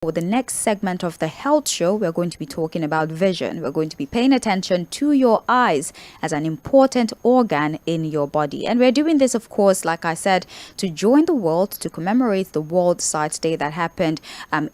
For the next segment of the health show, we're going to be talking about vision. We're going to be paying attention to your eyes as an important organ in your body. And we're doing this, of course, like I said, to join the world to commemorate the World Sight Day that happened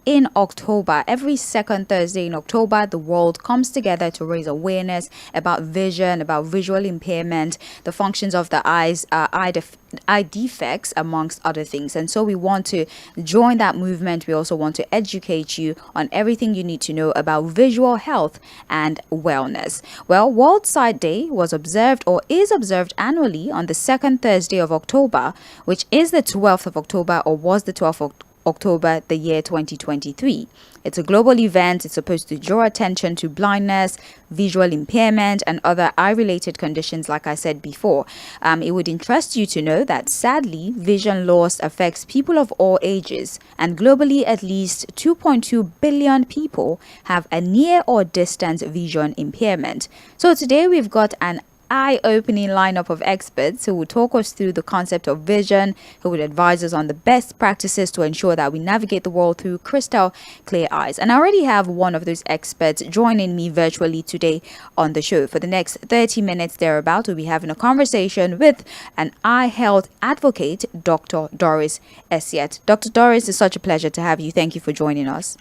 in October. Every second Thursday in October, the world comes together to raise awareness about vision, about visual impairment, the functions of the eyes, eye defects, amongst other things. And so we want to join that movement. We also want to educate you on everything you need to know about visual health and wellness. Well, World Sight Day was observed or is observed annually on the second Thursday of October, which is the 12th of October or was the 12th of October, the year 2023. It's a global event. It's supposed to draw attention to blindness, visual impairment, and other eye-related conditions, like I said before. It would interest you to know that, sadly, vision loss affects people of all ages, and globally, at least 2.2 billion people have a near or distant vision impairment. So today, we've got an eye-opening lineup of experts who will talk us through the concept of vision, who would advise us on the best practices to ensure that we navigate the world through crystal clear eyes. And I already have one of those experts joining me virtually today on the show. For the next 30 minutes thereabout, we'll be having a conversation with an eye health advocate, Dr. Dᴏɪs Essɪᴇᴛ. Dr. Dᴏɪs, it's such a pleasure to have you. Thank you for joining us.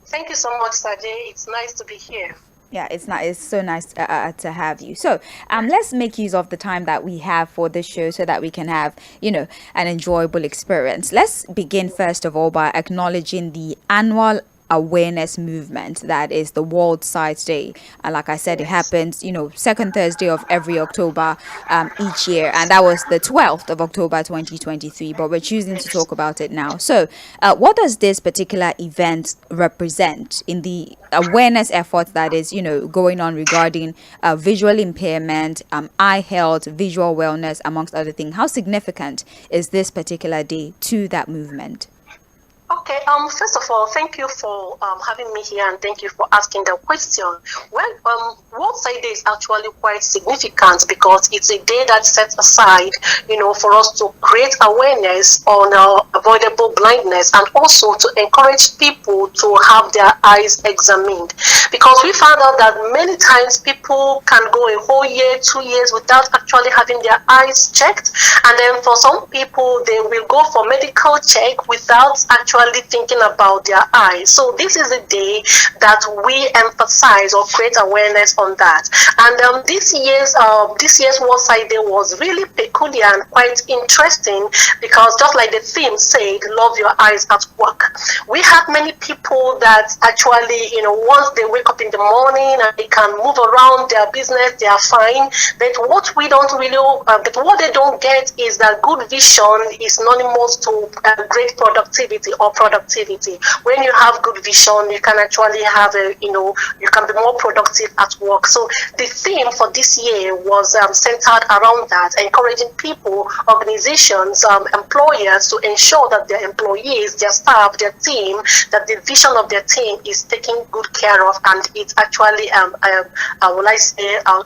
Thank you so much, Sajay. It's nice to be here. Yeah, it's so nice to have you. So let's make use of the time that we have for this show so that we can have, an enjoyable experience. Let's begin, first of all, by acknowledging the annual awareness movement that is the World Sight Day. And like I said, it happens, second Thursday of every October each year. And that was the 12th of October 2023. But we're choosing to talk about it now. So what does this particular event represent in the awareness efforts that is, going on regarding visual impairment, eye health, visual wellness, amongst other things? How significant is this particular day to that movement? Okay, first of all, thank you for having me here, and thank you for asking the question. Well, World Sight Day is actually quite significant because it's a day that sets aside, for us to create awareness on avoidable blindness and also to encourage people to have their eyes examined. Because we found out that many times people can go a whole year, 2 years without actually having their eyes checked. And then for some people, they will go for medical check without actually thinking about their eyes. So this is a day that we emphasize or create awareness on that. And this year's World Sight Day was really peculiar and quite interesting because, just like the theme said, love your eyes at work. We have many people that actually, once they wake up in the morning and they can move around their business, they are fine. But what we don't really, but what they don't get is that good vision is synonymous to great productivity or productivity. When you have good vision, you can actually have you can be more productive at work. So the theme for this year was centered around that, encouraging people, organizations, employers to ensure that their employees, their staff, their team, that the vision of their team is taken good care of, and it's actually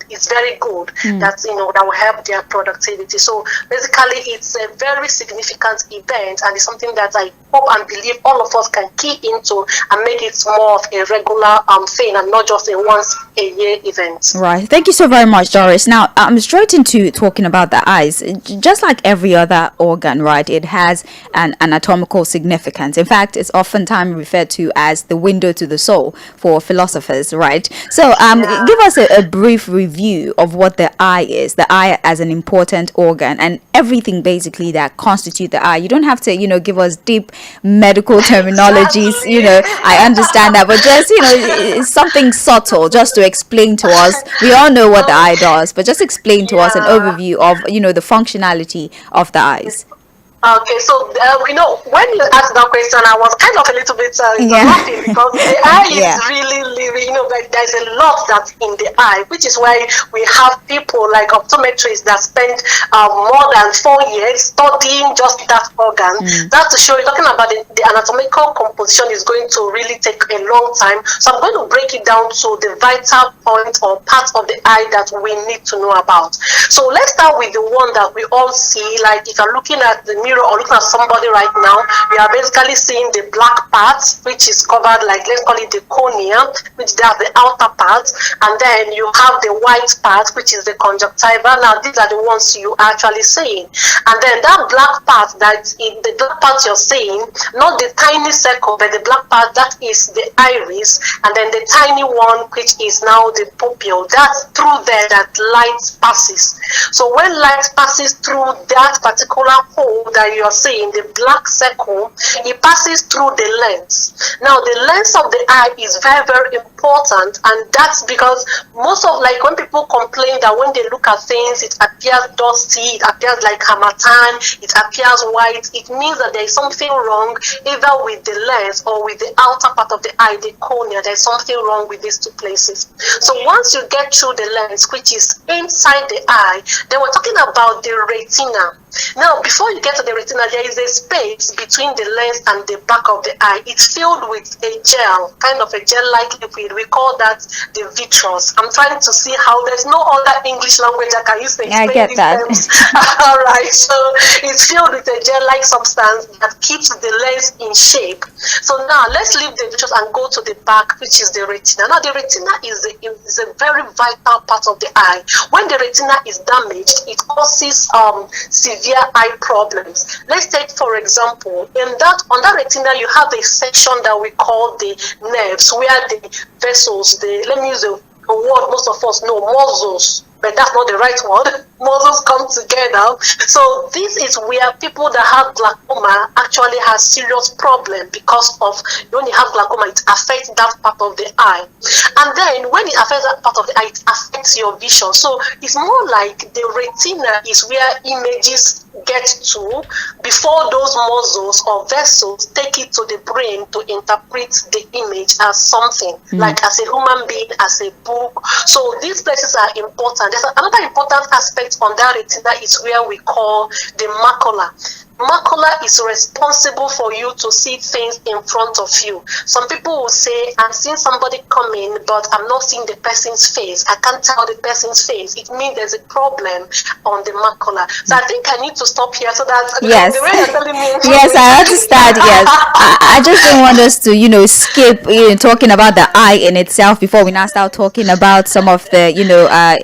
it's very good that that will help their productivity. So basically, it's a very significant event, and it's something that I hope and believe all of us can key into and make it more of a regular thing and not just a once a year event. Right. Thank you so very much, Dᴏɪs. Now, I'm straight into talking about the eyes. Just like every other organ, right, it has an anatomical significance. In fact, it's oftentimes referred to as the window to the soul for philosophers, right? So give us a brief review of what the eye is, the eye as an important organ, and everything basically that constitutes the eye. You don't have to, give us deep medical terminologies, I understand that, but just, it's something subtle just to explain to us. We all know what the eye does, but just explain to us an overview of, the functionality of the eyes. Okay, so when you asked that question, I was kind of a little bit laughing because the eye is really living. But there's a lot that's in the eye, which is why we have people like optometrists that spend more than 4 years studying just that organ. That's to show you, talking about the anatomical composition is going to really take a long time. So I'm going to break it down to the vital point or parts of the eye that we need to know about. So let's start with the one that we all see. Like if you're looking at the mirror mirror or looking at somebody right now, you are basically seeing the black part, which is covered, like, let's call it the cornea, which they have the outer part, and then you have the white part, which is the conjunctiva. Now these are the ones you are actually seeing, and then that black part, that in the black part you're seeing, not the tiny circle, but the black part, that is the iris, and then the tiny one, which is now the pupil. That's through there that light passes. So when light passes through that particular hole that you're seeing, the black circle, it passes through the lens. Now the lens of the eye is very, very important, and that's because most of, like, when people complain that when they look at things, it appears dusty, it appears like harmattan, it appears white, it means that there is something wrong either with the lens or with the outer part of the eye, the cornea. There's something wrong with these two places. So once you get through the lens, which is inside the eye, then we're talking about the retina. Now, before you get to the retina, there is a space between the lens and the back of the eye. It's filled with a gel, kind of a gel-like liquid. We call that the vitreous. I'm trying to see how there's no other English language I can use to explain these terms. All right, so it's filled with a gel-like substance that keeps the lens in shape. So now let's leave the vitreous and go to the back, which is the retina. Now, the retina is a very vital part of the eye. When the retina is damaged, it causes severe eye problems. Let's take, for example, on that retina, you have a section that we call the nerves, where the vessels, let me use a word most of us know, muscles, but that's not the right word. Muscles come together. So this is where people that have glaucoma actually have serious problem, because of, when you have glaucoma, it affects that part of the eye. And then when it affects that part of the eye, it affects your vision. So it's more like the retina is where images get to before those muscles or vessels take it to the brain to interpret the image as something, like as a human being, as a book. So these places are important. There's another important aspect on that retina is where we call the macula. Macula is responsible for you to see things in front of you. Some people will say, I'm seeing somebody coming, but I'm not seeing the person's face. I can't tell the person's face. It means there's a problem on the macula. So I think I need to stop here so that yes, the way you're telling me. Yes, I understand. Yes, I just don't want us to, skip talking about the eye in itself before we now start talking about some of the,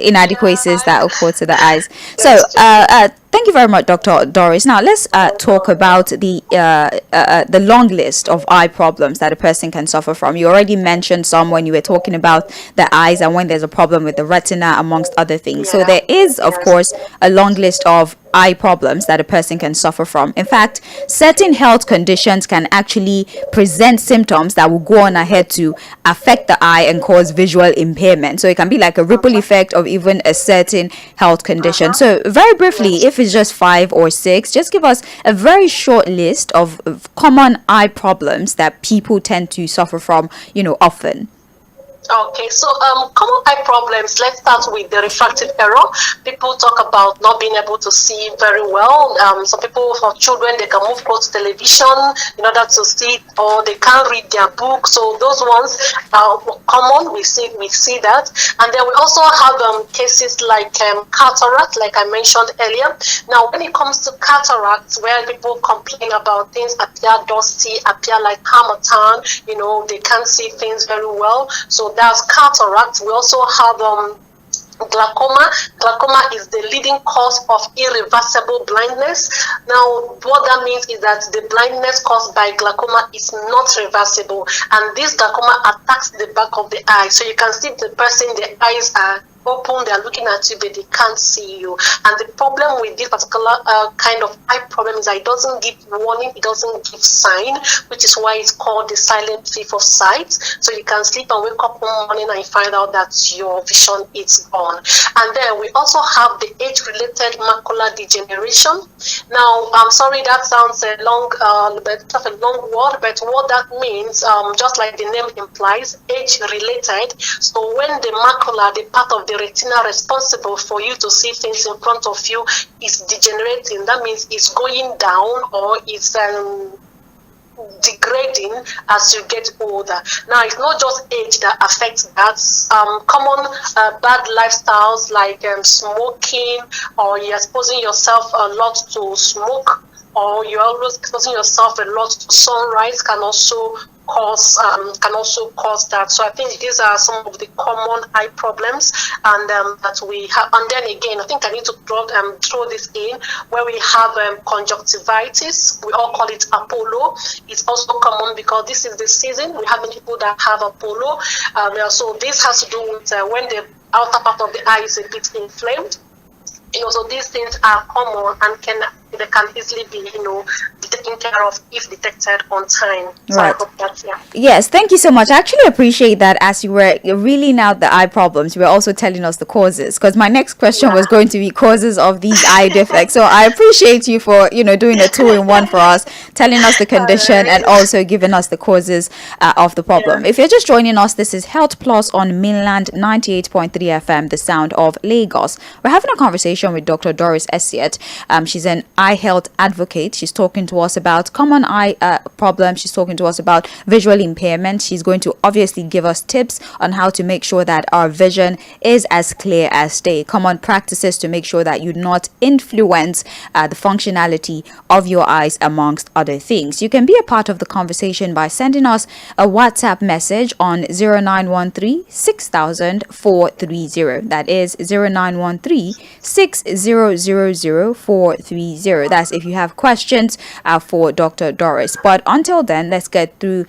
inadequacies that occur to the eyes. So, thank you very much, Dr. Doris. Now, let's talk about the long list of eye problems that a person can suffer from. You already mentioned some when you were talking about the eyes and when there's a problem with the retina, amongst other things. So there is, of course, a long list of eye problems that a person can suffer from. In fact, certain health conditions can actually present symptoms that will go on ahead to affect the eye and cause visual impairment. So it can be like a ripple effect of even a certain health condition. So very briefly, if it's just 5 or 6, just give us a very short list of common eye problems that people tend to suffer from, often. Okay, so common eye problems, let's start with the refractive error. People talk about not being able to see very well. Some people, for children, they can move close to television in order to see, or they can't read their book. So those ones are common. We see that. And then we also have cases like cataract, like I mentioned earlier. Now, when it comes to cataract, where people complain about things appear dusty, appear like harmattan, they can't see things very well. So that's cataract. We also have glaucoma. Glaucoma is the leading cause of irreversible blindness. Now, what that means is that the blindness caused by glaucoma is not reversible, and this glaucoma attacks the back of the eye. So you can see the person, the eyes are open, they are looking at you, but they can't see you. And the problem with this particular kind of eye problem is that it doesn't give warning, it doesn't give sign, which is why it's called the silent thief of sight. So you can sleep and wake up one morning and find out that your vision is gone. And then we also have the age-related macular degeneration. Now, I'm sorry, that sounds a long word, but what that means, just like the name implies, age-related. So when the macula, the part of the retina responsible for you to see things in front of you, is degenerating, that means it's going down, or it's degrading as you get older. Now, it's not just age that affects that. Common bad lifestyles like smoking, or you're exposing yourself a lot to smoke, or you're always exposing yourself a lot to sunrise can also cause that. So I think these are some of the common eye problems, and that we have. And then again, I think I need to throw this in, where we have conjunctivitis. We all call it Apollo. It's also common because this is the season. We have many people that have Apollo. So this has to do with when the outer part of the eye is a bit inflamed. So these things are common and they can easily be, taken care of if detected on time. So Right. I hope that, yeah. Yes, thank you so much. I actually appreciate that as you were reeling out the eye problems, you were also telling us the causes, because my next question was going to be causes of these eye defects. So I appreciate you for, doing a two-in-one for us, telling us the condition and also giving us the causes of the problem. If you're just joining us, this is Health Plus on Mainland 98.3 FM, the sound of Lagos. We're having a conversation with Dr. Dᴏɪs Essɪᴇᴛ. She's an eye health advocate. She's talking to us about common eye problems. She's talking to us about visual impairment. She's going to obviously give us tips on how to make sure that our vision is as clear as day. Common practices to make sure that you not influence the functionality of your eyes, amongst other things. You can be a part of the conversation by sending us a WhatsApp message on 0913 6000 430. That is 0913 6000 430. That's if you have questions for Dr. Dᴏɪs. But until then, let's get through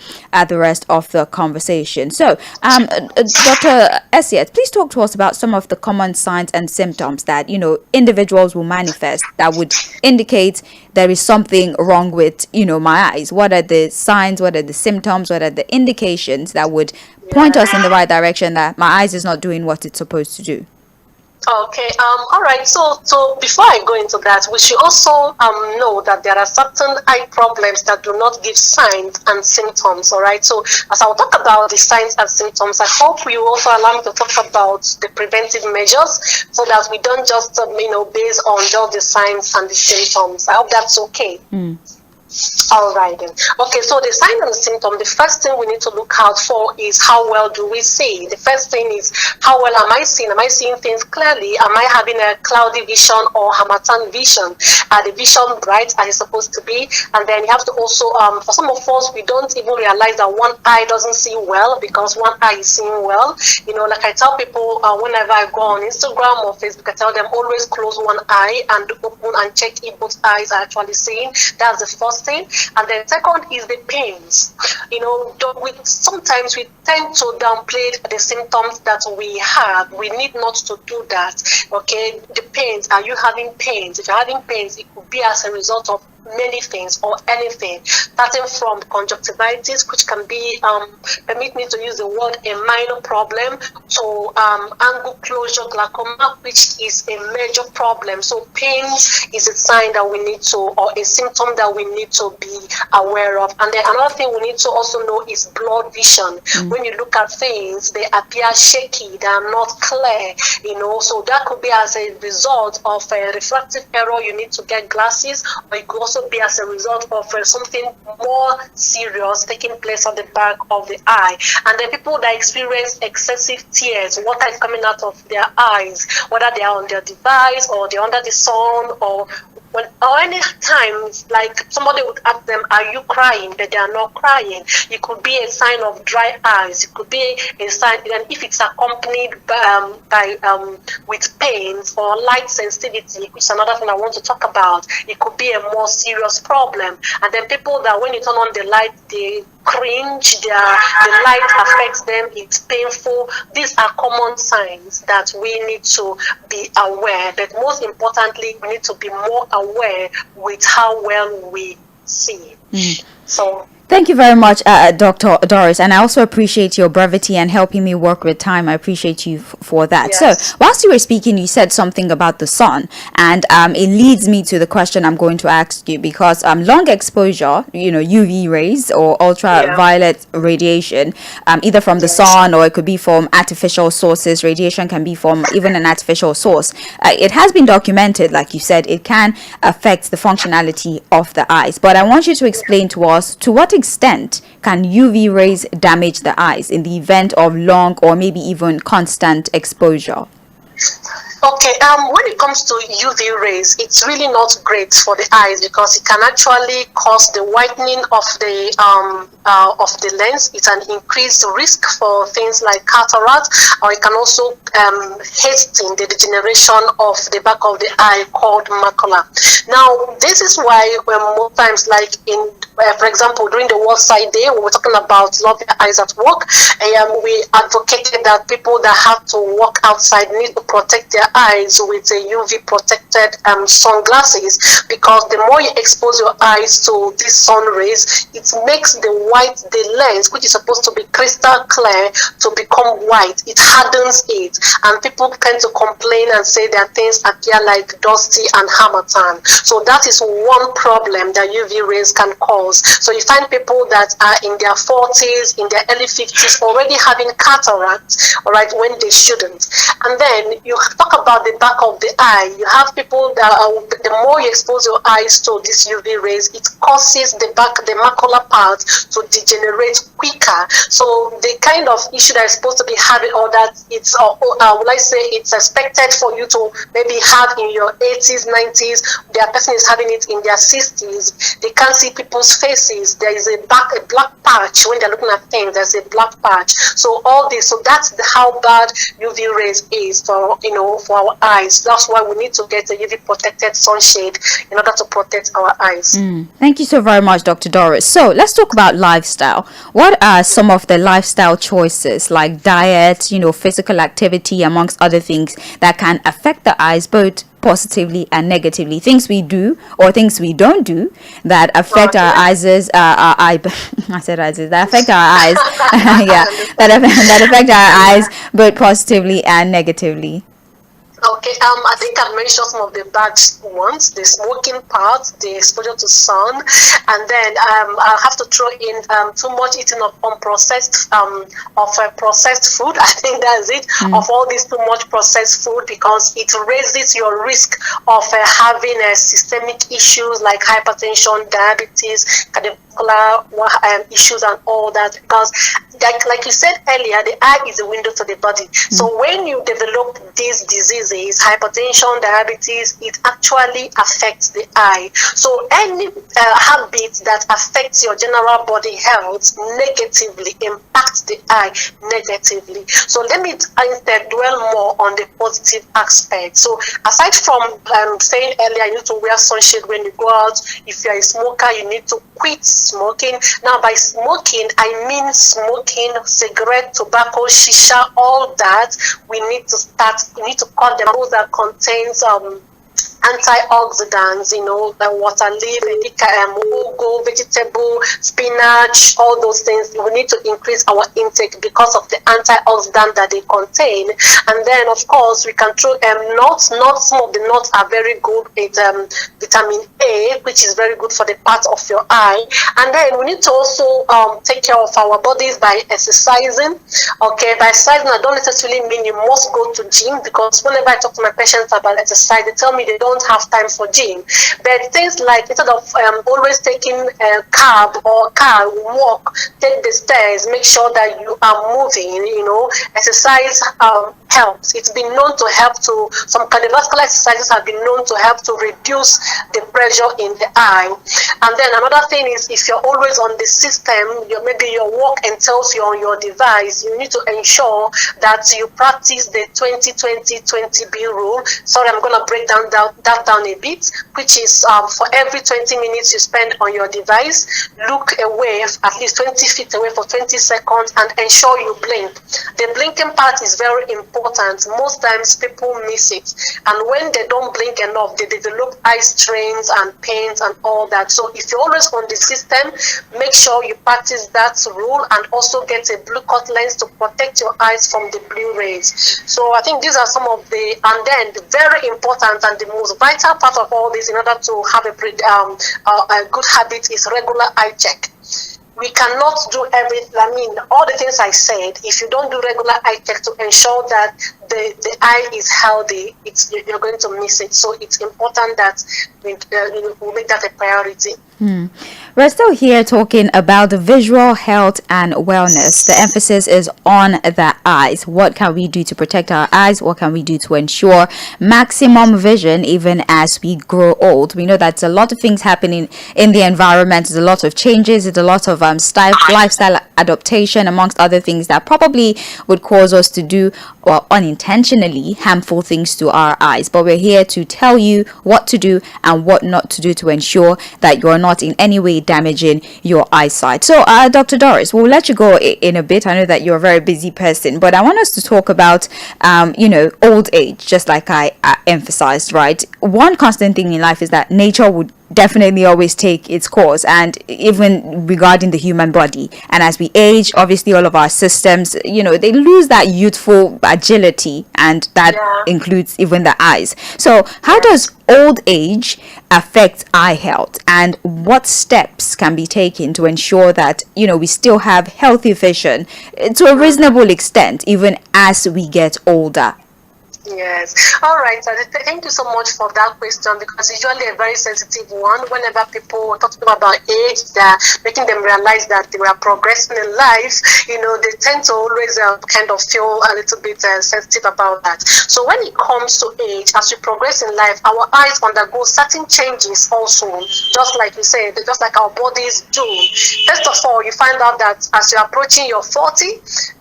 the rest of the conversation. So, Dr. Essɪᴇᴛ, please talk to us about some of the common signs and symptoms that, individuals will manifest that would indicate there is something wrong with, my eyes. What are the signs? What are the symptoms? What are the indications that would point us in the right direction that my eyes is not doing what it's supposed to do? Okay. All right. So before I go into that, we should also know that there are certain eye problems that do not give signs and symptoms. All right. So as I will talk about the signs and symptoms, I hope you also allow me to talk about the preventive measures, so that we don't just based on just the signs and the symptoms. I hope that's okay. All right then. Okay, so the sign and the symptom, the first thing we need to look out for is how well do we see. The first thing is, how well am I seeing? Am I seeing things clearly? Am I having a cloudy vision or harmattan vision? Are the vision bright as it's supposed to be? And then you have to also, for some of us, we don't even realize that one eye doesn't see well because one eye is seeing well. Like I tell people whenever I go on Instagram or Facebook, I tell them always close one eye and open and check if both eyes are actually seeing. That's the first thing. And then second is the pains. Sometimes we tend to downplay the symptoms that we have. We need not to do that. Okay, the pains. Are you having pains? If you're having pains, it could be as a result of many things or anything, starting from conjunctivitis, which can be, permit me to use the word, a minor problem, to angle closure glaucoma, which is a major problem. So pains is a sign that we need to, or a symptom that we need to be aware of. And then another thing we need to also know is blurred vision. When you look at things, they appear shaky, they are not clear, so that could be as a result of a refractive error. You need to get glasses, or it could also be as a result of something more serious taking place at the back of the eye. And then people that experience excessive tears, water is coming out of their eyes, whether they are on their device or they're under the sun, or any times, like somebody would ask them, are you crying? But they are not crying. It could be a sign of dry eyes. It could be a sign, and if it's accompanied with pains or light sensitivity, which is another thing I want to talk about, it could be a more serious problem. And then people that when you turn on the light, they cringe, the light affects them, it's painful. These are common signs that we need to be aware. But most importantly, we need to be more aware with how well we see. So thank you very much, Dr. Dᴏɪs, and I also appreciate your brevity and helping me work with time. I appreciate you for that. Yes. So, whilst you were speaking, you said something about the sun, and it leads me to the question I'm going to ask you, because long exposure, UV rays or ultraviolet radiation, either from the sun or it could be from artificial sources. Radiation can be from even an artificial source. It has been documented, like you said, it can affect the functionality of the eyes. But I want you to explain to us, to what extent can UV rays damage the eyes in the event of long or maybe even constant exposure? Okay, when it comes to UV rays, it's really not great for the eyes because it can actually cause the whitening of the lens. It's an increased risk for things like cataract, or it can also hasten the degeneration of the back of the eye called macula. Now, this is why when most times, like in, for example, during the World Sight Day, we were talking about Love Your Eyes at Work, we advocated that people that have to walk outside need to protect their eyes with a UV protected sunglasses, because the more you expose your eyes to these sun rays, it makes the lens, which is supposed to be crystal clear, to become white. It hardens it, and people tend to complain and say that things appear like dusty and harmattan. So that is one problem that UV rays can cause. So you find people that are in their 40s, in their early 50s, already having cataract, all right, when they shouldn't. And then you talk about the back of the eye. You have people that the more you expose your eyes to these UV rays, it causes the macular part to degenerate quicker. So the kind of issue that is supposed to be having, or that it's, would I say, it's expected for you to maybe have in your 80s, 90s, the person is having it in their 60s. They can't see people's faces. There is a black patch when they're looking at things. There's a black patch. So all this, so that's how bad UV rays is for our eyes. That's why we need to get a UV protected sunshade in order to protect our eyes. Thank you so very much, Dr. Doris. So let's talk about lifestyle. What are some of the lifestyle choices, like diet, physical activity, amongst other things, that can affect the eyes both positively and negatively? Things we do or things we don't do that affect our eyes, that affect our eyes, yeah, that affect our eyes both positively and negatively. Okay, I think I've mentioned some of the bad ones: the smoking part, the exposure to sun, and then I have to throw in too much eating of processed food. I think that's it. Of all this too much processed food, because it raises your risk of having systemic issues like hypertension, diabetes, cardiovascular issues, and all that. Because, like you said earlier, the eye is a window to the body. So when you develop these diseases, hypertension, diabetes, it actually affects the eye. So any habit that affects your general body health negatively impacts the eye negatively. So let me instead dwell more on the positive aspect. So aside from saying earlier, you need to wear sunshade when you go out. If you're a smoker, you need to quit smoking. Now, by smoking, I mean smoking cigarette, tobacco, shisha, all that. We need to cut them. Those that contains antioxidants, the water leaf, ugu, vegetable, spinach, all those things. We need to increase our intake because of the antioxidant that they contain. And then, of course, we can throw nuts. Some of the nuts are very good with vitamin A, which is very good for the part of your eye. And then we need to also take care of our bodies by exercising. Okay, by exercising, I don't necessarily mean you must go to gym, because whenever I talk to my patients about exercise, they tell me they don't have time for gym. But things like, instead of always taking a cab or car, walk, take the stairs, make sure that you are moving. Exercise helps. It's been known to help to, some cardiovascular exercises have been known to help to reduce the pressure in the eye. And then another thing is, if you're always on the system, maybe your work entails you on your device, you need to ensure that you practice the 20-20-20B rule. Sorry, I'm going to break that down a bit, which is for every 20 minutes you spend on your device, look away at least 20 feet away for 20 seconds and ensure you blink. The blinking part is very important. Most times people miss it, and when they don't blink enough, they develop eye strains and pains and all that. So if you're always on the system, make sure you practice that rule, and also get a blue cut lens to protect your eyes from the blue rays. So I think these are some of the, and then the very important and the most vital part of all this in order to have a good habit is regular eye check. We cannot do everything. I mean, all the things I said, if you don't do regular eye check to ensure that the eye is healthy, you're going to miss it. So it's important that we make that a priority. We're still here talking about the visual health and wellness. The emphasis is on the eyes. What can we do to protect our eyes? What can we do to ensure maximum vision even as we grow old? We know that's a lot of things happening in the environment. There's a lot of changes. There's a lot of lifestyle adaptation, amongst other things that probably would cause us to do, or unintentionally, harmful things to our eyes. But we're here to tell you what to do and what not to do to ensure that you're not in any way damaging your eyesight. So Dr. Doris, we'll let you go in a bit. I know that you're a very busy person, but I want us to talk about old age, just like I emphasized, right? One constant thing in life is that nature would definitely always take its course, and even regarding the human body, and as we age, obviously all of our systems, they lose that youthful agility, and that includes even the eyes. So how does old age affect eye health, and what steps can be taken to ensure that we still have healthy vision to a reasonable extent even as we get older? Yes. All right. Thank you so much for that question, because it's usually a very sensitive one. Whenever people are talking about age, they're making them realize that they were progressing in life, they tend to always kind of feel a little bit sensitive about that. So when it comes to age, as we progress in life, our eyes undergo certain changes also, just like you said, just like our bodies do. First of all, you find out that as you're approaching your 40,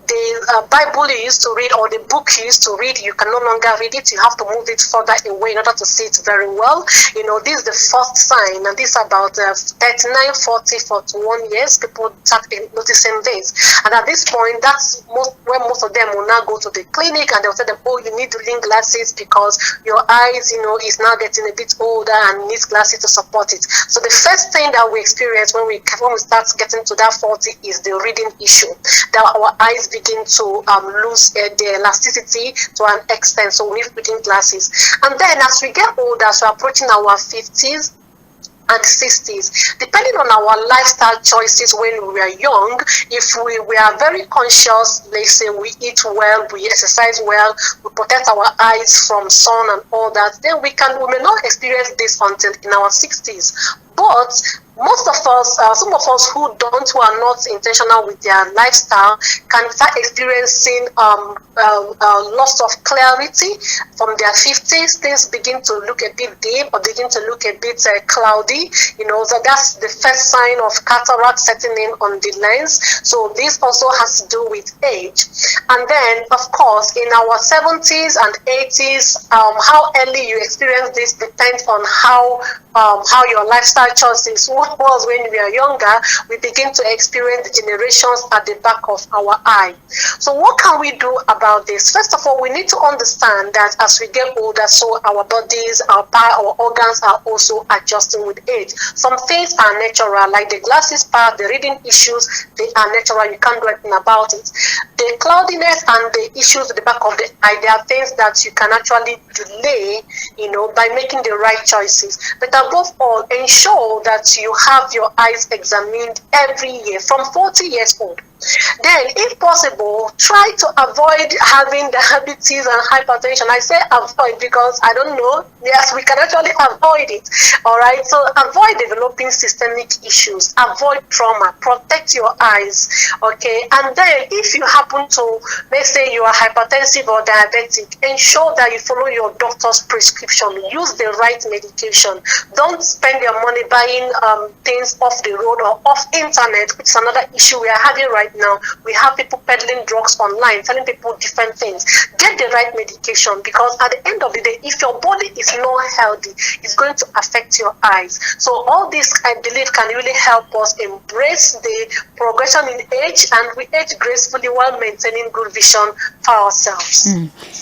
the Bible you used to read, or the book you used to read, you can no longer read it. You have to move it further away in order to see it very well. This is the first sign, and this is about 39, 40, 41 years. People start noticing this, and at this point, that's where most of them will now go to the clinic, and they'll tell them, "Oh, you need reading glasses because your eyes, is now getting a bit older and needs glasses to support it." So the first thing that we experience when we start getting to that 40 is the reading issue. That our eyes begin to lose their elasticity to an extent, so we need reading glasses. And then as we get older, so approaching our 50s and 60s, depending on our lifestyle choices when we are young, if we are very conscious, let's say we eat well, we exercise well, we protect our eyes from sun and all that, then we may not experience this until in our 60s. But most of us, some of us who are not intentional with their lifestyle, can start experiencing loss of clarity from their 50s. Things begin to look a bit dim, or begin to look a bit cloudy. So that's the first sign of cataract setting in on the lens. So this also has to do with age. And then, of course, in our 70s and 80s, how early you experience this depends on how your lifestyle choices was when we are younger. We begin to experience degenerations at the back of our eye. So what can we do about this? First of all, we need to understand that as we get older, so our bodies, our organs are also adjusting with age. Some things are natural, like the glasses part, the reading issues, they are natural. You can't do anything about it. The cloudiness and the issues at the back of the eye, they are things that you can actually delay, by making the right choices. But above all, ensure that you have your eyes examined every year from 40 years old. Then, if possible, try to avoid having diabetes and hypertension. I say avoid because I don't know. Yes, we can actually avoid it. All right. So avoid developing systemic issues. Avoid trauma. Protect your eyes. Okay. And then, if you happen to, let's say you are hypertensive or diabetic, ensure that you follow your doctor's prescription. Use the right medication. Don't spend your money buying things off the road or off internet, which is another issue we are having right now. We have people peddling drugs online, telling people different things. Get the right medication, because at the end of the day, if your body is not healthy, it's going to affect your eyes. So all this, I believe, can really help us embrace the progression in age, and we age gracefully while maintaining good vision for ourselves.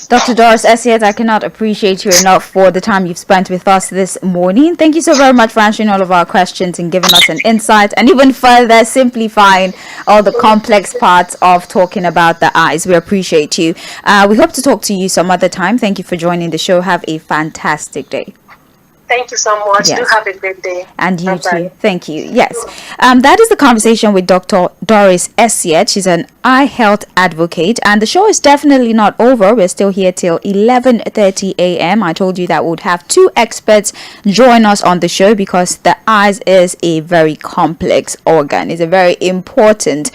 Dr. Dᴏɪs Essɪᴇᴛ, I cannot appreciate you enough for the time you've spent with us this morning. Thank you so very much for answering all of our questions and giving us an insight, and even further simplifying all the complex parts of talking about the eyes. We appreciate you. We hope to talk to you some other time. Thank you for joining the show. Have a fantastic day. Thank you so much. Yes. Do have a great day. And you Bye-bye. too. Thank you. Yes. That is the conversation with Dr. Dᴏɪs Essɪᴇᴛ. She's an eye health advocate. And the show is definitely not over. We're still here till 11:30 a.m. I told you that we'd have two experts join us on the show because the eyes is a very complex organ. It's a very important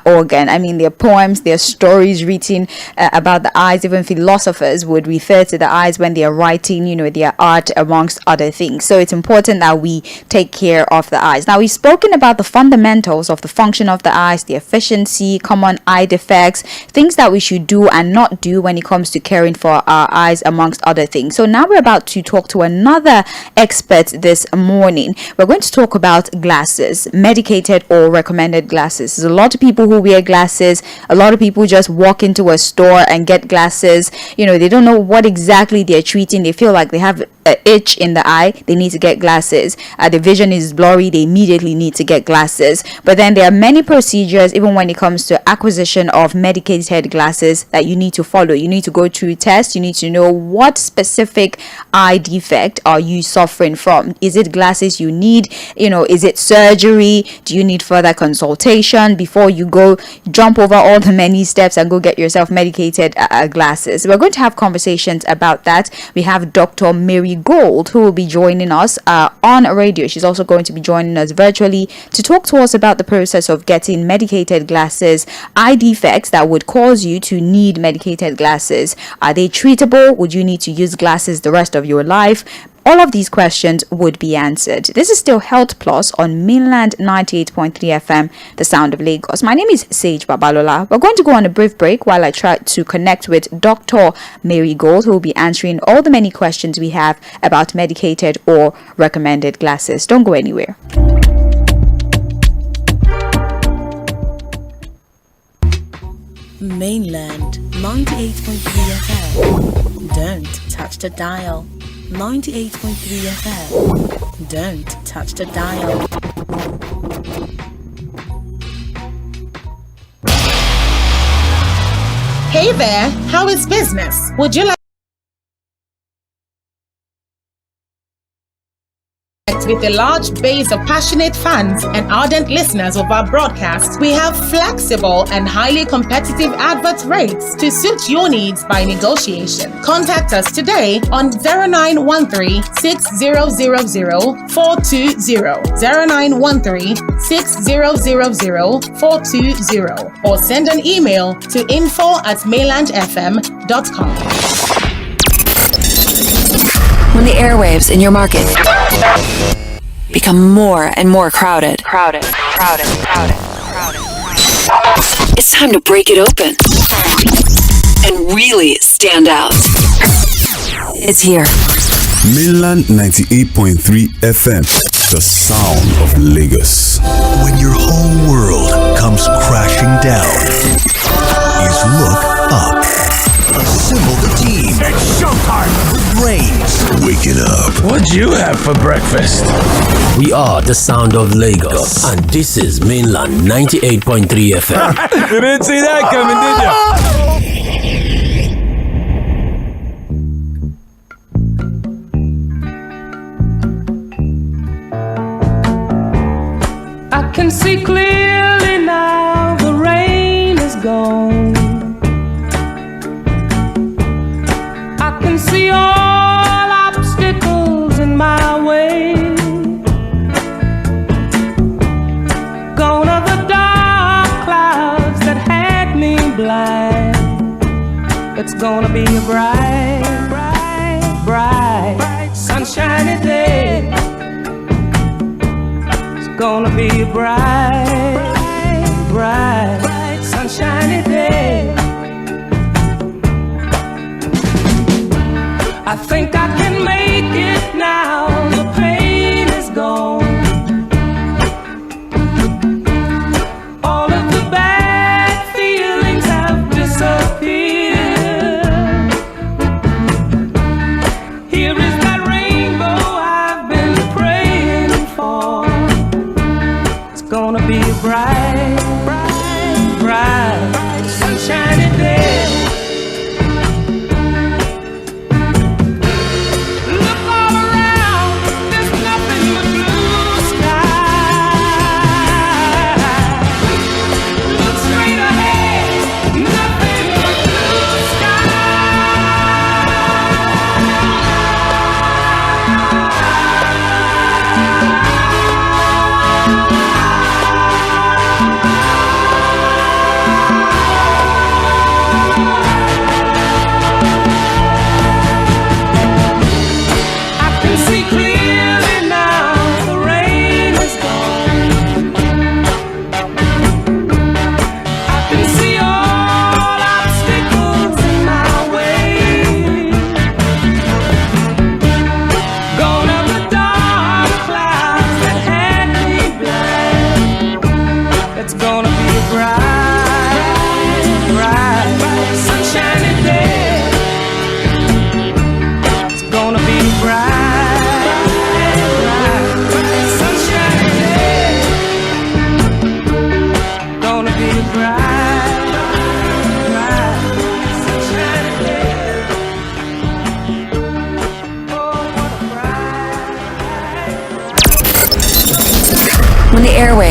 organ. I mean, there are poems, there are stories written about the eyes. Even philosophers would refer to the eyes when they are writing, their art, amongst other things. So it's important that we take care of the eyes. Now, we've spoken about the fundamentals of the function of the eyes, the efficiency, common eye defects, things that we should do and not do when it comes to caring for our eyes, amongst other things. So now we're about to talk to another expert this morning. We're going to talk about glasses, medicated or recommended glasses. There's a lot of people who wear glasses. A lot of people just walk into a store and get glasses. They don't know what exactly they're treating. They feel like they have an itch in the eye, they need to get glasses. The vision is blurry, they immediately need to get glasses. But then there are many procedures, even when it comes to acquisition of medicated glasses, that you need to follow. You need to go through tests. You need to know what specific eye defect are you suffering from. Is it glasses you need? Is it surgery? Do you need further consultation before you go jump over all the many steps and go get yourself medicated glasses? We're going to have conversations about that. We have Dr. Mary Gold, who will be joining us on radio. She's also going to be joining us virtually to talk to us about the process of getting medicated glasses, eye defects that would cause you to need medicated glasses. Are they treatable? Would you need to use glasses the rest of your life? All of these questions would be answered. This is still Health Plus on Mainland 98.3 FM, the sound of Lagos. My name is Sage Babalola. We're going to go on a brief break while I try to connect with Dr. Mary Gold, who will be answering all the many questions we have about medicated or recommended glasses. Don't go anywhere. Mainland 98.3 FM. Don't touch the dial. 98.3 FM. Don't touch the dial. Hey there, how is business? Would you like with a large base of passionate fans and ardent listeners of our broadcast? We have flexible and highly competitive advert rates to suit your needs by negotiation. Contact us today on 0913-6000-420, 0913-6000-420, or send an email to info@mainlandfm.com. When the airwaves in your market become more and more crowded, it's time to break it open and really stand out. It's here. Mainland 98.3 FM, the sound of Lagos. When your whole world comes crashing down, is look up. Assemble the team. It's showtime with brains. Wake it up. What'd you have for breakfast? We are the sound of Lagos, and this is Mainland 98.3 FM. You didn't see that coming, did you? I can see clearly now, the rain is gone. I can see all obstacles in my way. Gone are the dark clouds that had me blind. It's gonna be a bright, bright, bright, sunshiny day. It's gonna be a bright, bright, sunshiny day. I think I can make it now, the pain is gone. All of the bad feelings have disappeared. Here is that rainbow I've been praying for. It's gonna be a bright, bright, bright, sunshiny day. Look all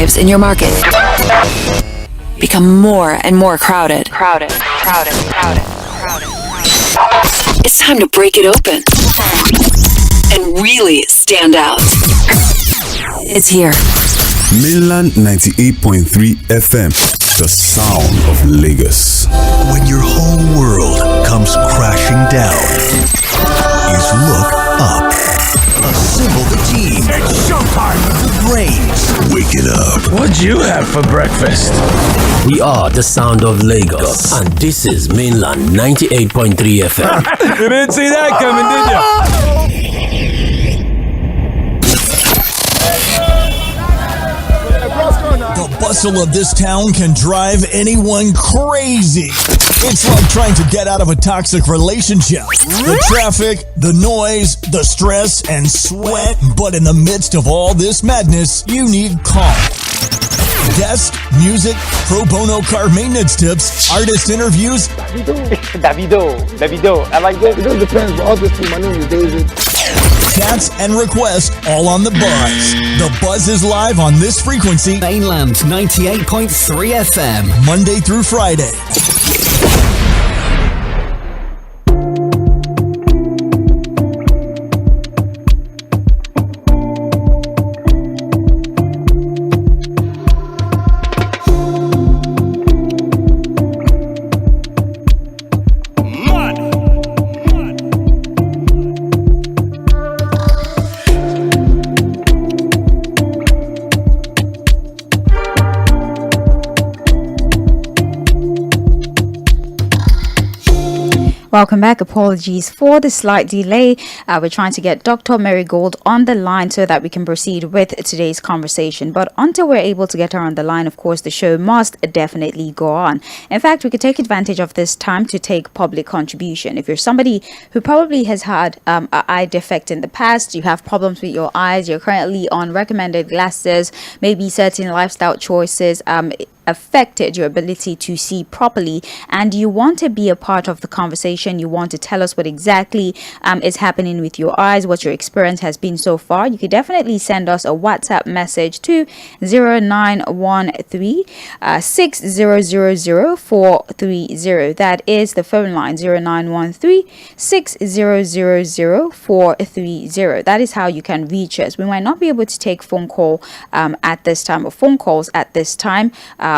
alternatives in your market become more and more crowded. It's time to break it open and really stand out. It's here. Mainland 98.3 FM, the sound of Lagos. When your whole world comes crashing down, is look up. Assemble the team. It's showtime. The brains. Wake it up. What'd you have for breakfast? We are the sound of Lagos, and this is Mainland 98.3 FM. You didn't see that coming, did you? The bustle of this town can drive anyone crazy. It's like trying to get out of a toxic relationship. The traffic, the noise, the stress, and sweat. But in the midst of all this madness, you need calm. Desk, music, pro bono car maintenance tips, artist interviews. Davido. I like that. It does depends, but obviously my name is David. Chats and requests all on the buzz. The buzz is live on this frequency. Mainland 98.3 FM. Monday through Friday. Welcome back. Apologies for the slight delay. We're trying to get Dr. Marigold on the line so that we can proceed with today's conversation. But until we're able to get her on the line, of course, the show must definitely go on. In fact, we could take advantage of this time to take public contribution. If you're somebody who probably has had an eye defect in the past, you have problems with your eyes, you're currently on recommended glasses, maybe certain lifestyle choices, affected your ability to see properly, and you want to be a part of the conversation, you want to tell us what exactly is happening with your eyes, what your experience has been so far, you could definitely send us a WhatsApp message to 0913 6000 That is the phone line, 0913 6000 That is how you can reach us. We might not be able to take phone calls at this time.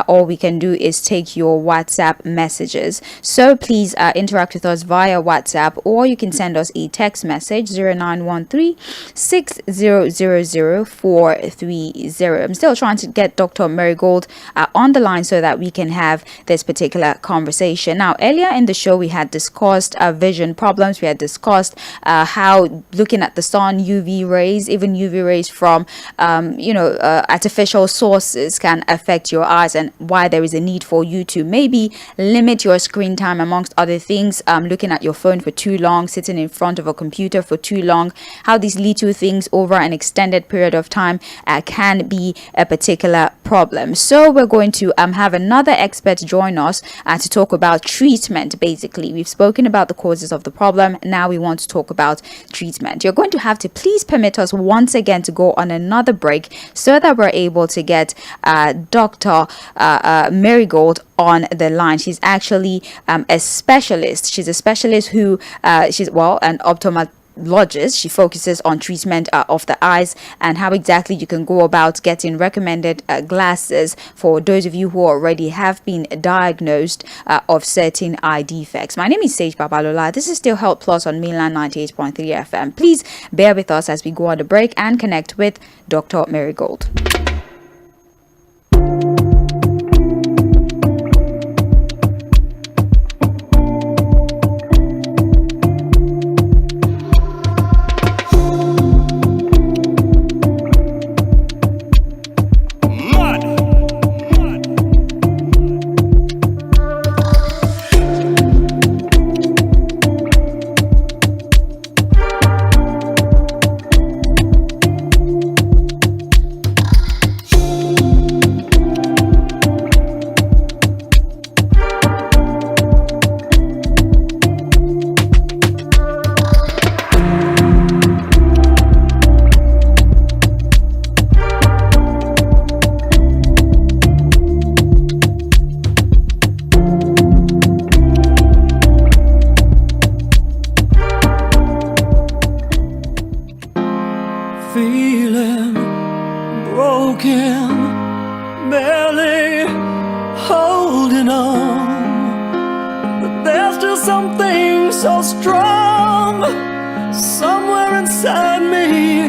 All we can do is take your WhatsApp messages. So please interact with us via WhatsApp, or you can send us a text message 0913 6000 I'm still trying to get Dr. Marigold on the line so that we can have this particular conversation. Now, earlier in the show, we had discussed vision problems. We had discussed how looking at the sun, UV rays, even UV rays from artificial sources can affect your eyes, and why there is a need for you to maybe limit your screen time, amongst other things. Looking at your phone for too long, sitting in front of a computer for too long, how these little things over an extended period of time can be a particular problem. So we're going to have another expert join us to talk about treatment. Basically, we've spoken about the causes of the problem. Now we want to talk about treatment. You're going to have to please permit us once again to go on another break so that we're able to get Dr. Marigold on the line. She's actually a specialist. She's a specialist who she's an ophthalmologist. She focuses on treatment of the eyes and how exactly you can go about getting recommended glasses for those of you who already have been diagnosed of certain eye defects. My name is Sage Babalola. This is still Health Plus on Mainland 98.3 FM. Please bear with us as we go on the break and connect with Dr. Marigold. so strong somewhere inside me,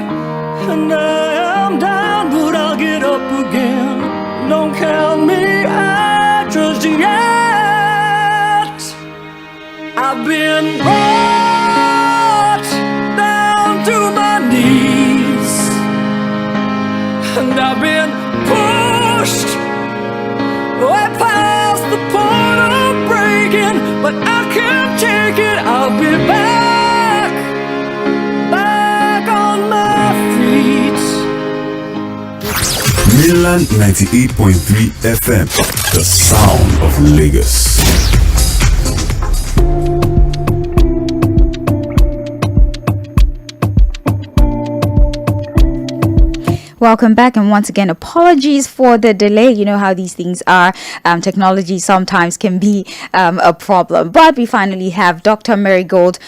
and I am down, but I'll get up again. Don't count me out just yet. I've been brought down to my knees, and I've been pushed way past the point of breaking, but I can't take it. I'll be back on my feet. Mainland 98.3 FM, the sound of Lagos. Welcome back, and once again, apologies for the delay. You know how these things are. Technology sometimes can be a problem, but we finally have Dr. Mary Gold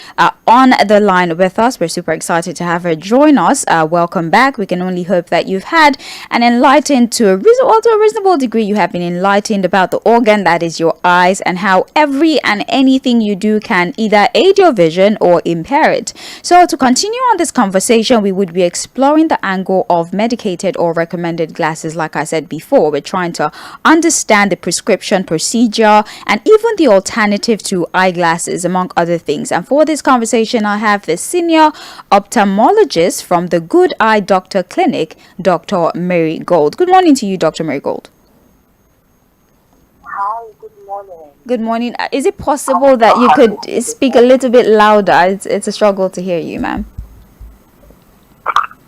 on the line with us. We're super excited to have her join us. Welcome back. We can only hope that you've had an enlightened to a reasonable degree. You have been enlightened about the organ that is your eyes, and how every and anything you do can either aid your vision or impair it. So to continue on this conversation, we would be exploring the angle of medication or recommended glasses. Like I said before, we're trying to understand the prescription procedure and even the alternative to eyeglasses, among other things. And for this conversation, I have the senior ophthalmologist from the Good Eye Doctor Clinic, Dr. Mary Gold. Good morning to you, Dr. Mary Gold. Hi, good morning. Good morning. Is it possible that you could speak a little bit louder? It's a struggle to hear you, ma'am.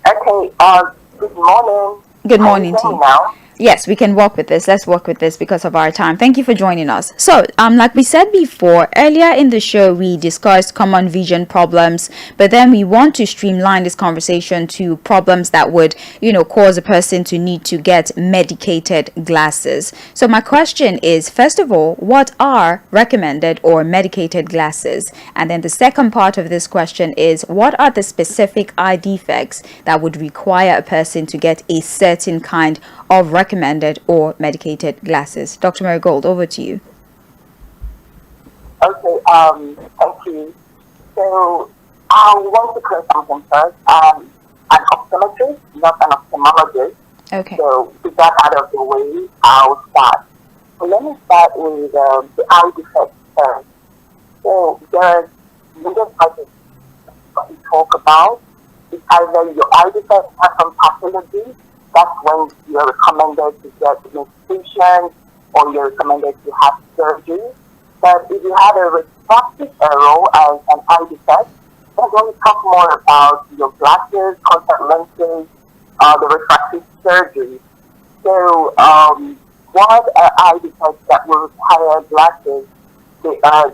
Okay, good morning. Good morning to you. Now? Yes, we can work with this. Let's work with this because of our time. Thank you for joining us. So, like we said before, earlier in the show, we discussed common vision problems, but then we want to streamline this conversation to problems that would, cause a person to need to get medicated glasses. So my question is, first of all, what are recommended or medicated glasses? And then the second part of this question is, what are the specific eye defects that would require a person to get a certain kind of recommended or medicated glasses? Dr. Mary Gold, over to you. Okay, thank you. So I want to clear something first. I'm an optometrist, not an ophthalmologist. Okay. So with that out of the way, I'll start. So let me start with the eye defects first. So there's major types that we talk about. It's either your eye defects have some pathology. That's when you're recommended to get medication or you're recommended to have surgery. But if you had a refractive error as an eye defect, then we talk more about your glasses, contact lenses, the refractive surgery. So what are eye defects that will require glasses? They are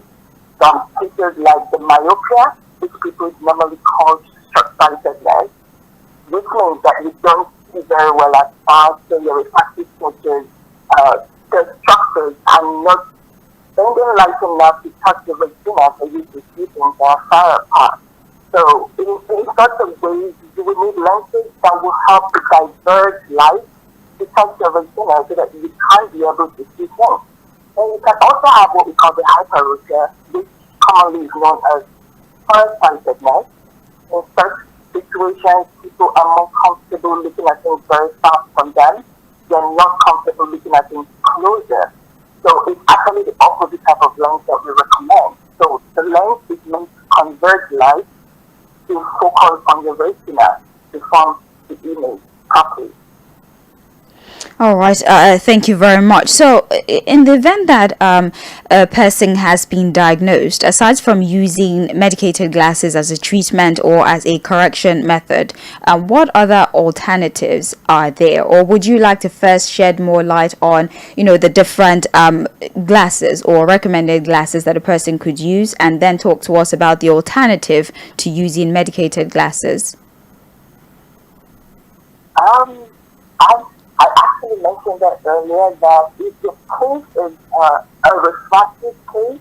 some cases like the myopia, which people normally call short-sightedness, which means that you don't very well as far, so your refractive features, the structures are not bending light enough to touch the retina for you to see things that are far apart. So in such a way, you will need lenses that will help to diverge light to touch the retina so that you can't be able to see things. And you can also have what we call the hyperopia, which commonly is known as far-sightedness. In such situations, people are more comfortable looking at things very far from them. They're not comfortable looking at things closer. So it's actually the opposite type of lens that we recommend. So the lens is meant to convert light to focus on the retina to form the image properly. All right. Thank you very much. So in the event that a person has been diagnosed, aside from using medicated glasses as a treatment or as a correction method, what other alternatives are there? Or would you like to first shed more light on, the different glasses or recommended glasses that a person could use, and then talk to us about the alternative to using medicated glasses? I actually mentioned that earlier, that if your case is a refractive case,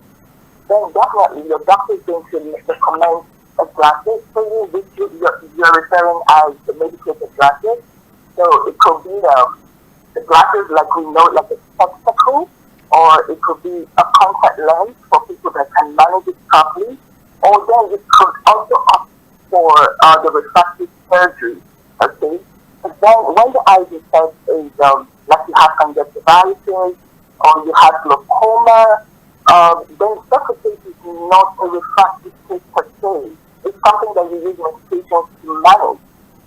then definitely your doctor is going to recommend a glasses for you, which you're referring as the medicated glasses. So it could be the glasses like we know, like a spectacle, or it could be a contact lens for people that can manage it properly. or then you could also opt for the refractive surgery, okay? But then when the eye defect is like you have conjunctivitis or you have glaucoma, then such a case is not a refractive case per se. It's something that you use medications to manage.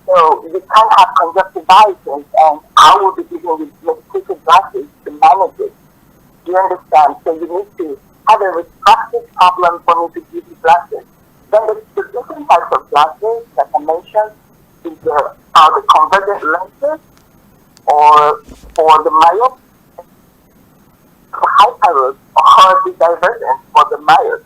So you can't have conjunctivitis and I will be giving you medication glasses to manage it. Do you understand? So you need to have a refractive problem for me to give you glasses. Then the different types of glasses that I mentioned is the convergent lenses or for the myopes, hyperops or the divergent for the myopes.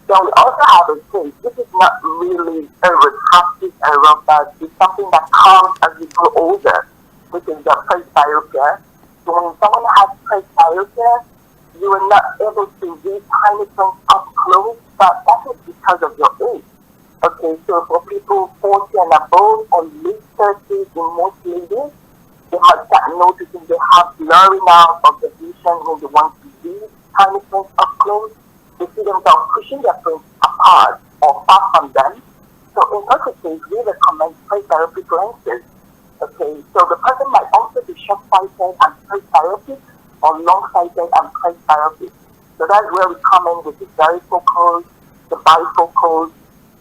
Then we also have a case. This is not really a refractive error, but it's something that comes as we grow older, which is the presbyopia. So when someone has presbyopia, you are not able to read tiny things up close, but that is because of your age. Okay, so for people 40 and above or late 30s in most ladies, they might start noticing they have blurring out of the vision when they want to read tiny things up close. They see themselves pushing their brains apart or far from them. So in such a case, we recommend presbyopic lenses. Okay, so the person might also be short-sighted and presbyopic or long-sighted and presbyopic. So that's where we come in with the varifocals, the bifocals,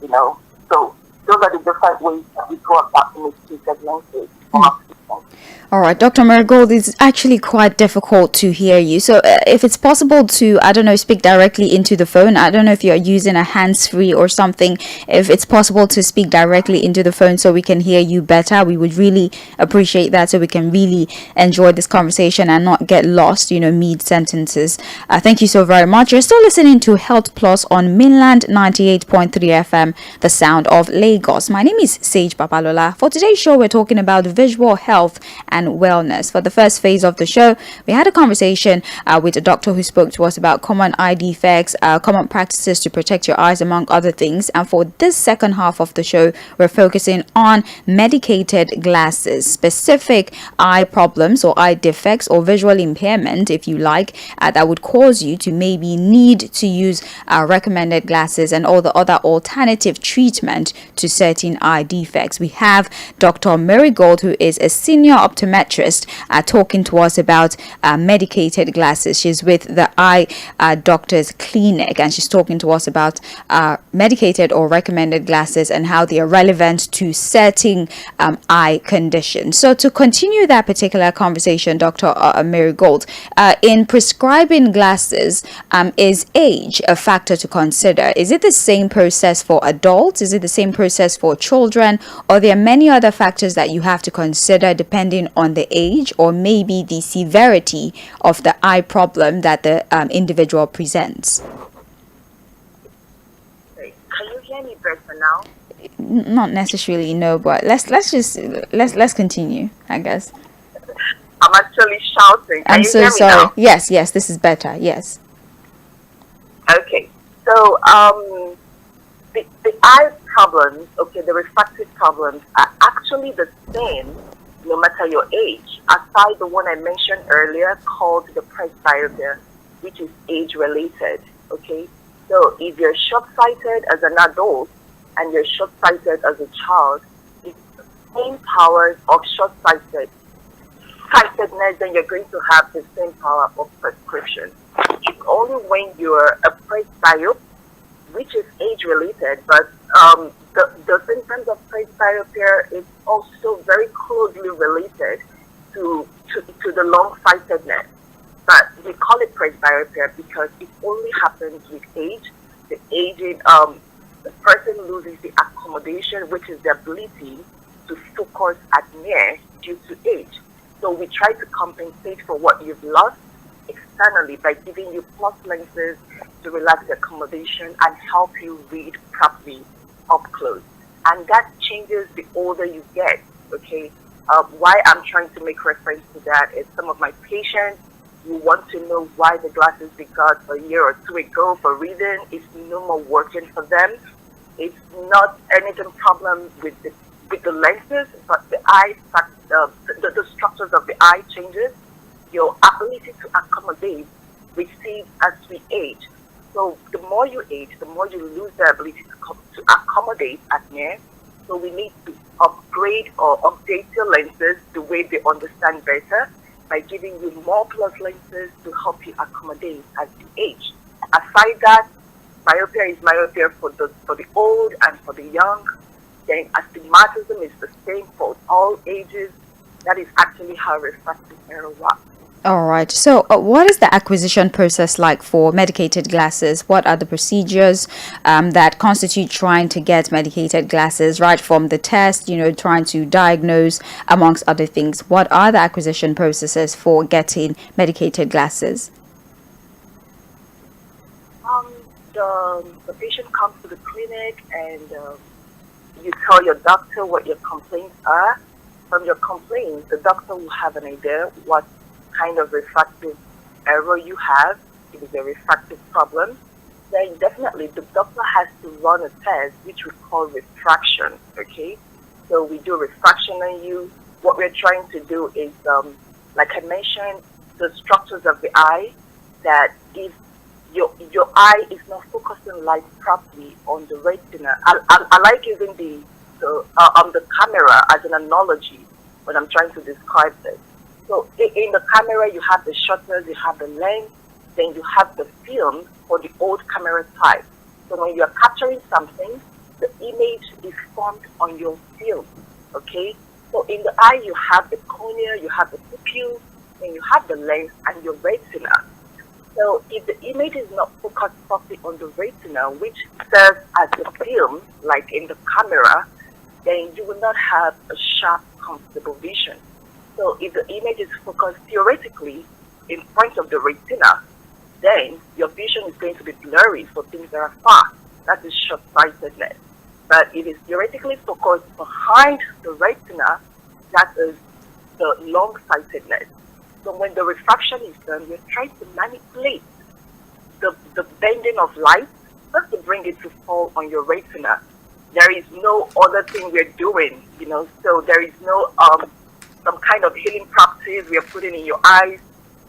you know. So those are the different ways that we go about investigating lenses for our patients. All right, Dr. Marigold, it's actually quite difficult to hear you. So if it's possible to, I don't know, speak directly into the phone. I don't know if you're using a hands-free or something. If it's possible to speak directly into the phone so we can hear you better, we would really appreciate that so we can really enjoy this conversation and not get lost, you know, mid-sentences. Thank you so very much. You're still listening to Health Plus on Mainland 98.3 FM, the sound of Lagos. My name is Sage Papalola. For today's show, we're talking about visual health and wellness. For the first phase of the show, we had a conversation with a doctor who spoke to us about common eye defects, common practices to protect your eyes, among other things. And for this second half of the show, we're focusing on medicated glasses, specific eye problems or eye defects or visual impairment, if you like, that would cause you to maybe need to use recommended glasses and all the other alternative treatment to certain eye defects. We have Dr. Marigold, who is a senior optometrist, talking to us about medicated glasses. She's with the Eye Doctors Clinic, and she's talking to us about medicated or recommended glasses and how they are relevant to certain eye conditions. So to continue that particular conversation, Dr. Marigold, in prescribing glasses, is age a factor to consider? Is it the same process for adults? Is it the same process for children? Or there are many other factors that you have to consider depending on the age or maybe the severity of the eye problem that the individual presents? Can you hear me better now? Not necessarily, no, but let's continue, I guess. I'm actually shouting. I'm so sorry. Yes, this is better. Yes. Okay. So the eye problems, okay, the refractive problems are actually the same no matter your age, aside the one I mentioned earlier called the presbyopia, which is age-related, okay? So if you're short-sighted as an adult and you're short-sighted as a child, it's the same powers of short-sightedness, then you're going to have the same power of prescription. It's only when you're a presbyope, which is age-related, but the symptoms of presbyopia is also very closely related to the long-sightedness. But we call it presbyopia because it only happens with age. The aging, the person loses the accommodation, which is the ability to focus at near due to age. So we try to compensate for what you've lost externally by giving you plus lenses to relax the accommodation and help you read properly up close. And that changes the older you get, okay? Why I'm trying to make reference to that is some of my patients, you want to know why the glasses they got a year or two ago for reading is no more working for them. It's not anything problem with the lenses, but the eye, the structures of the eye changes. Your ability to accommodate recedes as we age. So the more you age, the more you lose the ability to accommodate acne. So we need to upgrade or update your lenses the way they understand better by giving you more plus lenses to help you accommodate as you age. Aside that, myopia is myopia for the old and for the young. Then astigmatism is the same for all ages. That is actually how refractive error works. All right. So what is the acquisition process like for medicated glasses? What are the procedures that constitute trying to get medicated glasses, right from the test, trying to diagnose, amongst other things? What are the acquisition processes for getting medicated glasses? The patient comes to the clinic and you tell your doctor what your complaints are. From your complaints, the doctor will have an idea what kind of refractive error you have. If it's a refractive problem, then definitely the doctor has to run a test which we call refraction. Okay, so we do refraction on you. What we're trying to do is, like I mentioned, the structures of the eye, that if your eye is not focusing light properly on the retina. I like using the camera as an analogy when I'm trying to describe this. So in the camera, you have the shutters, you have the lens, then you have the film for the old camera type. So when you're capturing something, the image is formed on your film, okay? So in the eye, you have the cornea, you have the pupil, then you have the lens and your retina. So if the image is not focused properly on the retina, which serves as the film, like in the camera, then you will not have a sharp, comfortable vision. So if the image is focused theoretically in front of the retina, then your vision is going to be blurry for things that are far. That is short-sightedness. But if it's theoretically focused behind the retina, that is the long-sightedness. So when the refraction is done, we're trying to manipulate the bending of light just to bring it to fall on your retina. There is no other thing we're doing, so there is no some kind of healing practice we are putting in your eyes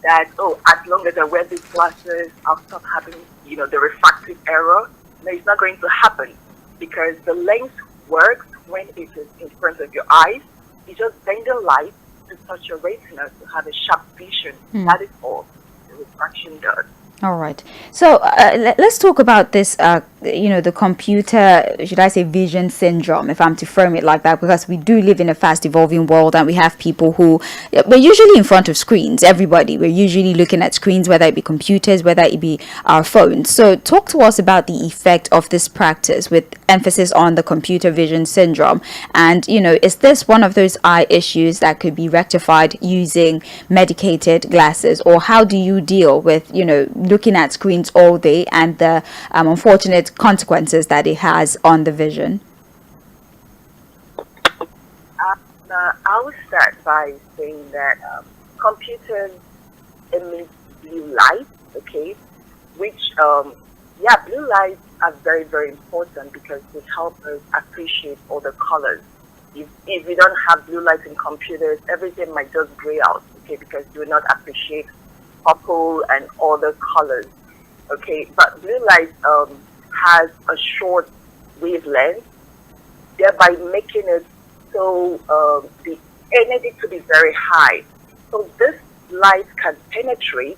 that, as long as I wear these glasses, I'll stop having, the refractive error. No, it's not going to happen because the lens works when it is in front of your eyes. It's just bending light to touch your retina to have a sharp vision. That is all the refraction does. All right. So let's talk about this, the computer, should I say vision syndrome, if I'm to frame it like that, because we do live in a fast evolving world and we have people who, we're usually in front of screens, everybody. We're usually looking at screens, whether it be computers, whether it be our phones. So talk to us about the effect of this practice with emphasis on the computer vision syndrome. And, is this one of those eye issues that could be rectified using medicated glasses? Or how do you deal with, looking at screens all day and the unfortunate consequences that it has on the vision? I would start by saying that computers emit blue light, okay, which, blue lights are very, very important because they help us appreciate all the colors. If we don't have blue light in computers, everything might just gray out, okay, because you will not appreciate purple and other colors, okay. But blue light has a short wavelength, thereby making it so the energy to be very high. So this light can penetrate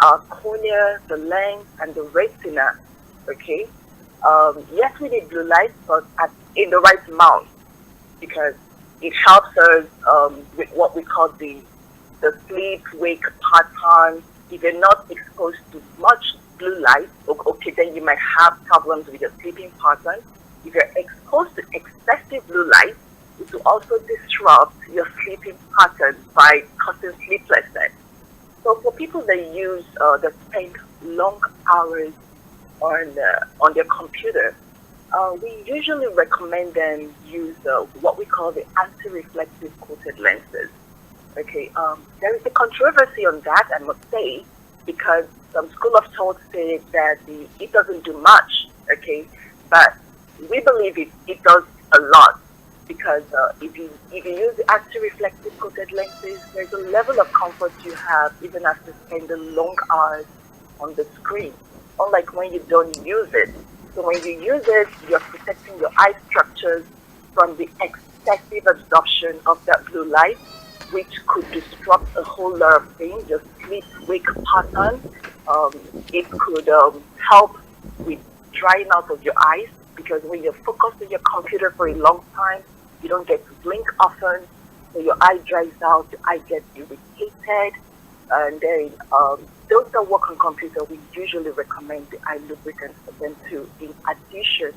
our cornea, the lens, and the retina, okay. Yes, we need blue light, but in the right amount because it helps us with what we call the sleep-wake pattern. If you're not exposed to much blue light, okay, then you might have problems with your sleeping pattern. If you're exposed to excessive blue light, it will also disrupt your sleeping pattern by causing sleeplessness. So for people that use, that spend long hours on their computer, we usually recommend them use what we call the anti-reflective coated lenses. Okay, there is a controversy on that, I must say, because some school of thought say that it doesn't do much, okay, but we believe it does a lot because if you use the anti-reflective coated lenses, there's a level of comfort you have even after spending long hours on the screen. unlike when you don't use it. So when you use it, you're protecting your eye structures from the excessive absorption of that blue light, which could disrupt a whole lot of things, your sleep-wake pattern. It could help with drying out of your eyes, because when you're focused on your computer for a long time, you don't get to blink often, so your eye dries out, your eye gets irritated, and then those that work on computer, we usually recommend the eye lubricant for them too, in addition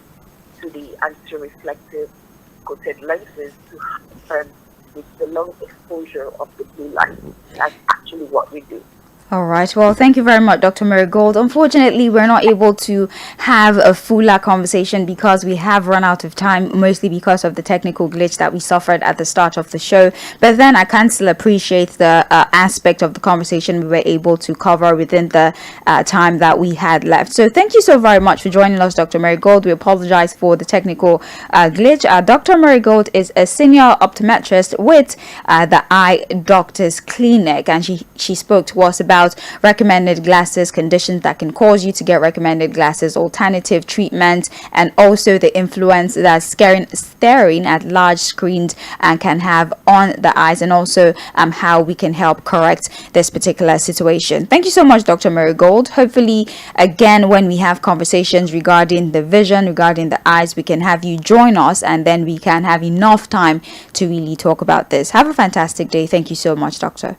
to the anti-reflective coated lenses to help them with the long exposure of the blue light. That's actually what we do. All right. Well, thank you very much, Dr. Marigold. Unfortunately, we're not able to have a fuller conversation because we have run out of time, mostly because of the technical glitch that we suffered at the start of the show. But then I can still appreciate the aspect of the conversation we were able to cover within the time that we had left. So thank you so very much for joining us, Dr. Marigold. We apologize for the technical glitch. Dr. Marigold is a senior optometrist with the Eye Doctors Clinic, and she spoke to us about recommended glasses, conditions that can cause you to get recommended glasses, alternative treatments, and also the influence that staring at large screens can have on the eyes, and also how we can help correct this particular situation. Thank you so much, Dr. Marigold. Hopefully, again, when we have conversations regarding the vision, regarding the eyes, we can have you join us, and then we can have enough time to really talk about this. Have a fantastic day. Thank you so much, Doctor.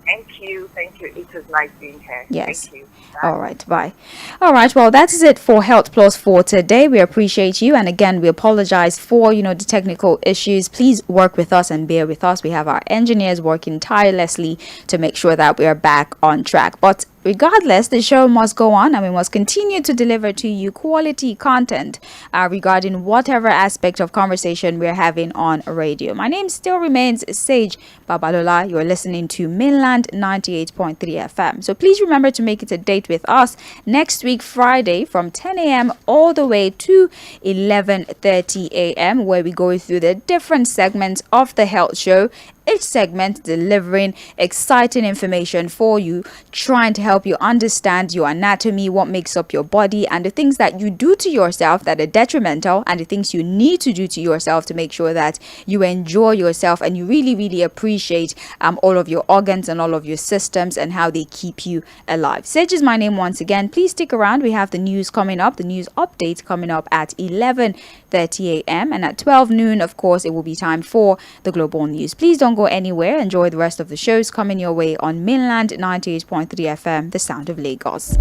Thank you. It was nice being here. Yes. Thank you. All right. Bye. All right. Well, that is it for Health Plus for today. We appreciate you. And again, we apologize for, the technical issues. Please work with us and bear with us. We have our engineers working tirelessly to make sure that we are back on track. But regardless, the show must go on, and we must continue to deliver to you quality content regarding whatever aspect of conversation we're having on radio. My name still remains Sage Babalola. You're listening to Mainland 98.3 FM. So please remember to make it a date with us next week, Friday, from 10 a.m. all the way to 11:30 a.m., where we go through the different segments of the health show. Each segment delivering exciting information for you, trying to help you understand your anatomy, what makes up your body, and the things that you do to yourself that are detrimental, and the things you need to do to yourself to make sure that you enjoy yourself and you really, really appreciate all of your organs and all of your systems and how they keep you alive. Sage is my name once again. Please stick around. We have the news coming up, the news update coming up at 11:30 a.m. and at 12 noon, of course, it will be time for the global news. Please don't go anywhere. Enjoy the rest of the shows coming your way on Mainland 98.3 FM, the sound of Lagos.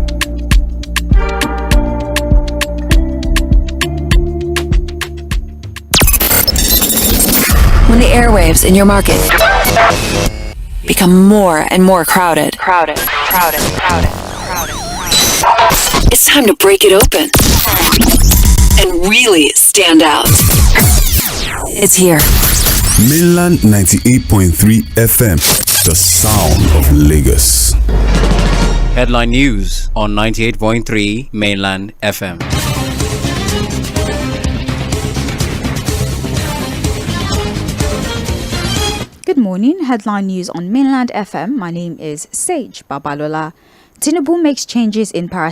When the airwaves in your market become more and more crowded, it's time to break it open and really stand out. It's here. Mainland 98.3 FM, the sound of Lagos. Headline news on 98.3 Mainland FM. Good morning. Headline news on Mainland FM. My name is Sage Babalola. Tinubu makes changes in